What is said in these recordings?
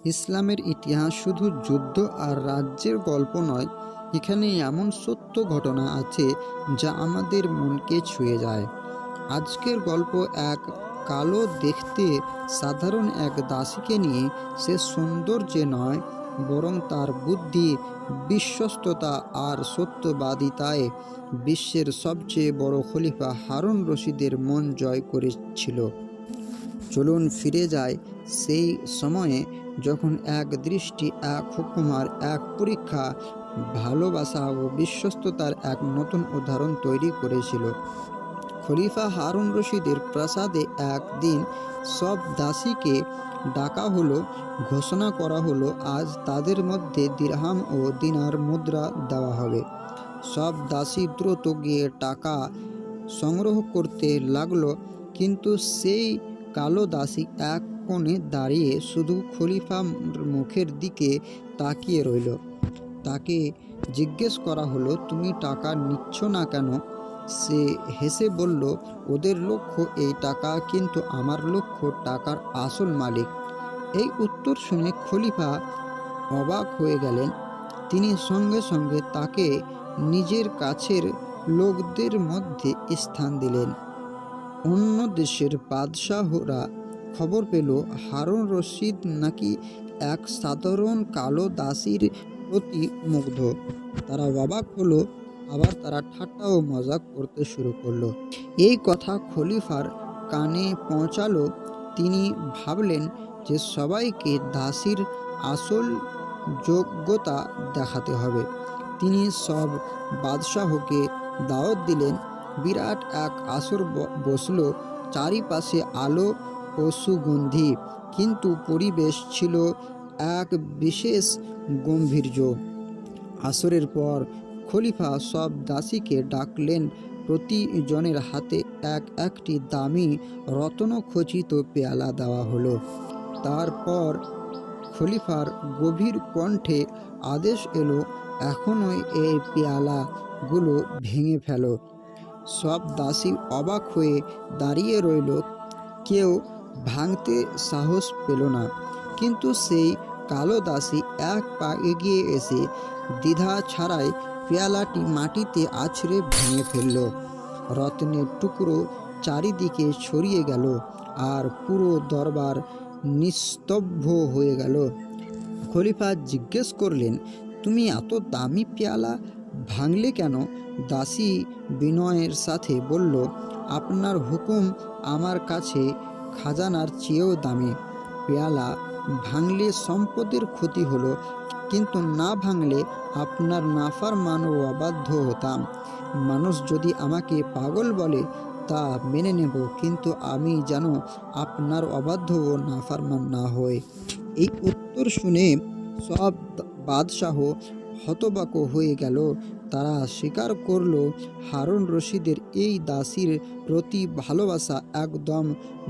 ইসলামের ইতিহাস শুধু যুদ্ধ আর রাজ্যের গল্প নয়, এখানে এমন সত্য ঘটনা আছে যা আমাদের মনকে ছুঁয়ে যায়। আজকের গল্প এক কালো দেখতে সাধারণ এক দাসীকে নিয়ে। সে সৌন্দর্যে নয়, বরং তার বুদ্ধি, বিশ্বস্ততা আর সত্যবাদিতায় বিশ্বের সবচেয়ে বড় খলিফা হারুন রশিদের মন জয় করেছিল। চলুন ফিরে যায় সেই সময়ে যখন এক দৃষ্টি, এক হুকুমার, এক পরীক্ষা ভালোবাসা ও বিশ্বস্ততার এক নতুন উদাহরণ তৈরি করেছিল। খলিফা হারুন রশিদের প্রাসাদে একদিন সব দাসীকে ডাকা হলো। ঘোষণা করা হলো, আজ তাদের মধ্যে দিরহাম ও দিনার মুদ্রা দেওয়া হবে। সব দাসী দ্রুত গিয়ে টাকা সংগ্রহ করতে লাগলো, কিন্তু সেই কালো দাসী এক কোণে দাঁড়িয়ে শুধু খলিফার মুখের দিকে তাকিয়ে রইল। তাকে জিজ্ঞেস করা হলো, তুমি টাকা নিচ্ছ না কেন? সে হেসে বলল, ওদের লক্ষ্য এই টাকা, কিন্তু আমার লক্ষ্য টাকার আসল মালিক। এই উত্তর শুনে খলিফা অবাক হয়ে গেলেন। তিনি সঙ্গে সঙ্গে তাকে নিজের কাছের লোকদের মধ্যে স্থান দিলেন। অন্য দেশের বাদশাহরা খবর পেল হারুন রশিদ নাকি এক সাধারণ কালো দাসীর প্রতি মুগ্ধ। তারা অবাক হলো, আবার তারা ঠাট্টা ও মজা করতে শুরু করলো। এই কথা খলিফার কানে পৌঁছালো। তিনি ভাবলেন যে সবাইকে দাসীর আসল যোগ্যতা দেখাতে হবে। তিনি সব বাদশাহকে দাওয়াত দিলেন। বিরাট এক আসর বসল। চারিপাশে আলো ও সুগন্ধি, কিন্তু পরিবেশ ছিল এক বিশেষ গম্ভীর্য। আসরের পর খলিফা সব দাসীকে ডাকলেন। প্রতিজনের হাতে একটি দামি রত্নখচিত পেয়ালা দেওয়া হলো। তারপর খলিফার গভীর কণ্ঠে আদেশ এলো, এখনই এই পেয়ালাগুলো ভেঙে ফেলো। সব দাসী অবাক হয়ে দাঁড়িয়ে রইল, কেউ ভাঙতে সাহস পেল না। কিন্তু সেই কালো দাসী এক পা এগিয়ে এসে দ্বিধা ছাড়াই পেয়ালাটি মাটিতে আছড়ে ভেঙে ফেলল। রত্নের টুকরো চারিদিকে ছড়িয়ে গেল, আর পুরো দরবার নিস্তব্ধ হয়ে গেল। খলিফা জিজ্ঞেস করলেন, তুমি এত দামি পেয়ালা ভাঙলে কেন? দাসী বিনয়ের সাথে বলল, আপনার হুকুম আমার কাছে খাজানার চেয়েও দামি। পেয়ালা ভাঙলে সম্পদের ক্ষতি হলো, কিন্তু না ভাঙলে আপনার নাফরমান ও অবাধ্য হতাম। মানুষ যদি আমাকে পাগল বলে তা মেনে নেব, কিন্তু আমি যেন আপনার অবাধ্য ও নাফরমান না হই। এই উত্তর শুনে সব বাদশাহ হতবাক হয়ে গেল। তারা স্বীকার করল, হারুন রশিদের এই দাসীর প্রতি ভালোবাসা একদম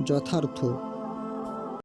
যথার্থ।